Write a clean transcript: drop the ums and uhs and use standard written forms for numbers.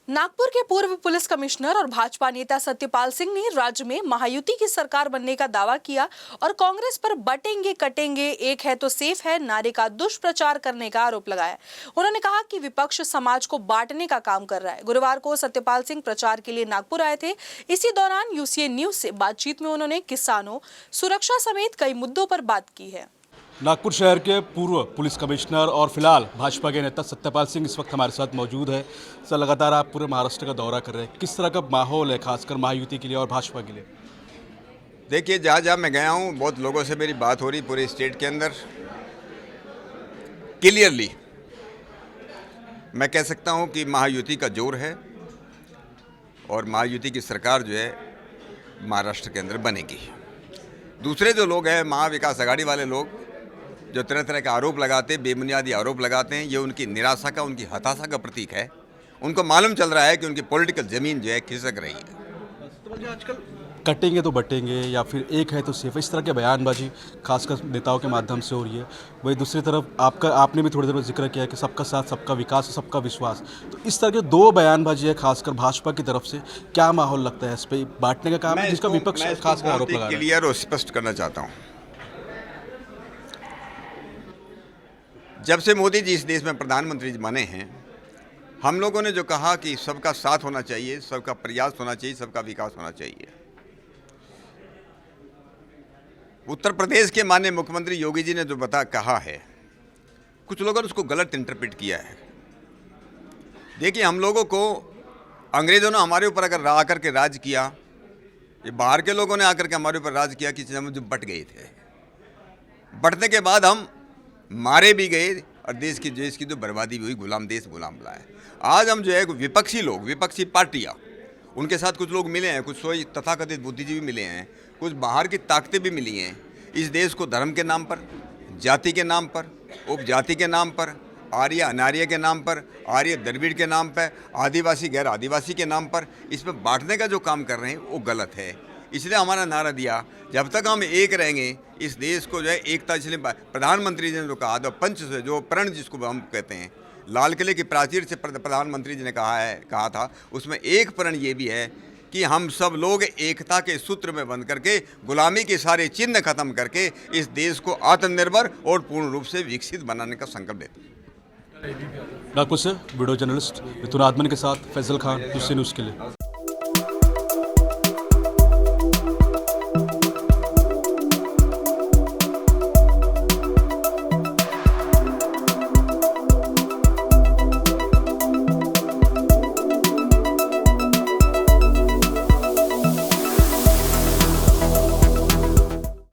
नागपुर के पूर्व police commissioner और भाजपा नेता सत्यपाल सिंह ने राज्य में महायुति की सरकार बनने का दावा किया और कांग्रेस पर बटेंगे कटेंगे एक है तो सेफ है नारे का दुष्प्रचार करने का आरोप लगाया। उन्होंने कहा कि विपक्ष समाज को बांटने का काम कर रहा है। गुरुवार को सत्यपाल सिंह प्रचार के लिए नागपुर आए थे। इसी दौरान यूसीए न्यूज से बातचीत में उन्होंने किसानों, सुरक्षा समेत कई मुद्दों पर बात की है। नागपुर शहर के पूर्व पुलिस कमिश्नर और फिलहाल भाजपा के नेता सत्यपाल सिंह इस वक्त हमारे साथ मौजूद है। सर, लगातार आप पूरे महाराष्ट्र का दौरा कर रहे हैं, किस तरह का माहौल है खासकर महायुति के लिए और भाजपा के लिए? देखिए, जहाँ जहाँ मैं गया हूँ बहुत लोगों से मेरी बात हो रही पूरे स्टेट के अंदर। क्लियरली मैं कह सकता हूँ कि महायुति का जोर है और महायुति की सरकार जो है महाराष्ट्र के अंदर बनेगी। दूसरे जो लोग हैं महाविकास आघाड़ी वाले लोग जो तरह तरह के आरोप लगाते हैं, बेबुनियादी आरोप लगाते हैं, ये उनकी निराशा का, उनकी हताशा का प्रतीक है। उनको मालूम चल रहा है कि उनकी पॉलिटिकल ज़मीन जो है खिसक रही है। आजकल कटेंगे तो बटेंगे या फिर एक है तो सिर्फ इस तरह के बयानबाजी खासकर नेताओं के माध्यम से हो रही है। वही दूसरी तरफ आपने भी थोड़ी देर में जिक्र किया कि सबका साथ, सबका विकास, सबका विश्वास। तो इस तरह के दो बयानबाजी है खासकर भाजपा की तरफ से, क्या माहौल लगता है? इस पर बांटने का काम है जिसका विपक्ष खासकर आरोप लगा रहा है। क्लियर और स्पष्ट करना चाहता हूँ, जब से मोदी जी इस देश में प्रधानमंत्री बने हैं, हम लोगों ने जो कहा कि सबका साथ होना चाहिए, सबका प्रयास होना चाहिए, सबका विकास होना चाहिए। उत्तर प्रदेश के माननीय मुख्यमंत्री योगी जी ने जो कहा है, कुछ लोगों ने उसको गलत इंटरप्रेट किया है। देखिए, हम लोगों को अंग्रेजों ने हमारे ऊपर अगर आकर के राज किया, ये बाहर के लोगों ने आकर के हमारे ऊपर राज किया कि हम जो बट गए थे, बटने के बाद हम मारे भी गए और देश की जो बर्बादी भी हुई, गुलाम देश गुलाम लाए। आज हम जो है विपक्षी लोग, विपक्षी पार्टियां, उनके साथ कुछ लोग मिले हैं, कुछ सोई तथाकथित बुद्धिजीवी मिले हैं, कुछ बाहर की ताकतें भी मिली हैं। इस देश को धर्म के नाम पर, जाति के नाम पर, उपजाति के नाम पर, आर्य अनार्य के नाम पर, आर्य द्रविड़ के नाम पर, आदिवासी गैर आदिवासी के नाम पर इसमें बांटने का जो काम कर रहे हैं वो गलत है। इसलिए हमारा नारा दिया, जब तक हम एक रहेंगे इस देश को जो है एकता। इसलिए प्रधानमंत्री जी ने जो कहा था, पंच से जो प्रण जिसको हम कहते हैं, लाल किले की प्राचीर से प्रधानमंत्री जी ने कहा था, उसमें एक प्रण ये भी है कि हम सब लोग एकता के सूत्र में बंध करके गुलामी के सारे चिन्ह खत्म करके इस देश को आत्मनिर्भर और पूर्ण रूप से विकसित बनाने का संकल्प लेते हैं। नागपुर से वीडियो जर्नलिस्ट मिथुन आदमन के साथ फैजल खान, यूसीए न्यूज़ के लिए।